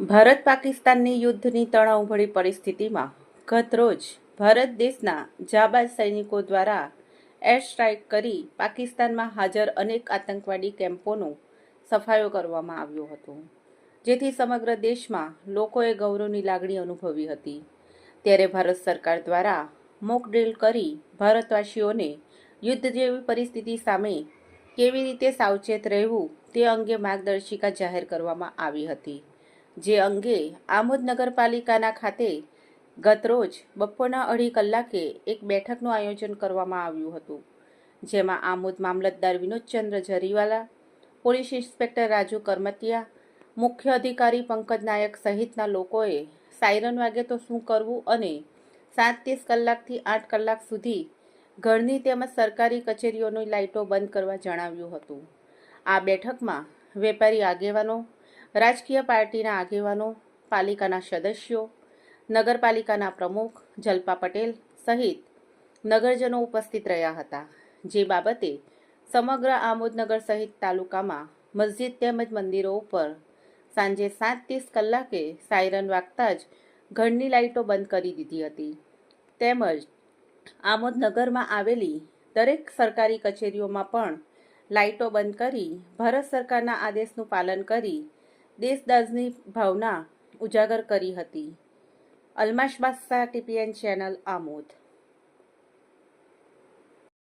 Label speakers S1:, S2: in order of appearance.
S1: ભારત પાકિસ્તાનની યુદ્ધની તણાવભરી પરિસ્થિતિમાં ગતરોજ ભારત દેશના જાબાઝ સૈનિકો દ્વારા એર સ્ટ્રાઇક કરી પાકિસ્તાનમાં હાજર અનેક આતંકવાદી કેમ્પોનો સફાયો કરવામાં આવ્યો હતો, જેથી સમગ્ર દેશમાં લોકોએ ગૌરવની લાગણી અનુભવી હતી. ત્યારે ભારત સરકાર દ્વારા મોક ડ્રિલ કરી ભારતવાસીઓને યુદ્ધ જેવી પરિસ્થિતિ સામે કેવી રીતે સાવચેત રહેવું તે અંગે માર્ગદર્શિકા જાહેર કરવામાં આવી હતી. જે અંગે આમોદ નગરપાલિકાના ખાતે ગતરોજ બપોરના 2:30 કલાકે એક બેઠકનું આયોજન કરવામાં આવ્યું હતું, જેમાં આમોદ મામલતદાર વિનોદચંદ્ર જરીવાલા, પોલીસ ઇન્સ્પેક્ટર રાજુ કરમતિયા, મુખ્ય અધિકારી પંકજ નાયક સહિતના લોકોએ સાયરન વાગે તો શું કરવું અને 7:30 કલાકથી 8 કલાક સુધી ઘરની તેમજ સરકારી કચેરીઓની લાઇટો બંધ કરવા જણાવ્યું હતું. આ બેઠકમાં વેપારી આગેવાનો, રાજકીય પાર્ટીના આગેવાનો, પાલિકાના સદસ્યો, નગરપાલિકાના પ્રમુખ જલપા પટેલ સહિત નગરજનો ઉપસ્થિત રહ્યા હતા. જે બાબતે સમગ્ર આમોદનગર સહિત તાલુકામાં મસ્જિદ તેમજ મંદિરો ઉપર સાંજે 7:30 કલાકે સાયરન વાગતા જ ઘરની લાઇટો બંધ કરી દીધી હતી. તેમજ આમોદનગરમાં આવેલી દરેક સરકારી કચેરીઓમાં પણ લાઇટો બંધ કરી ભારત સરકારના આદેશનું પાલન કરી દેશદાઝની ભાવના ઉજાગર કરી હતી. અલમાશ બાદશાહ, TPN ચેનલ, આમોદ.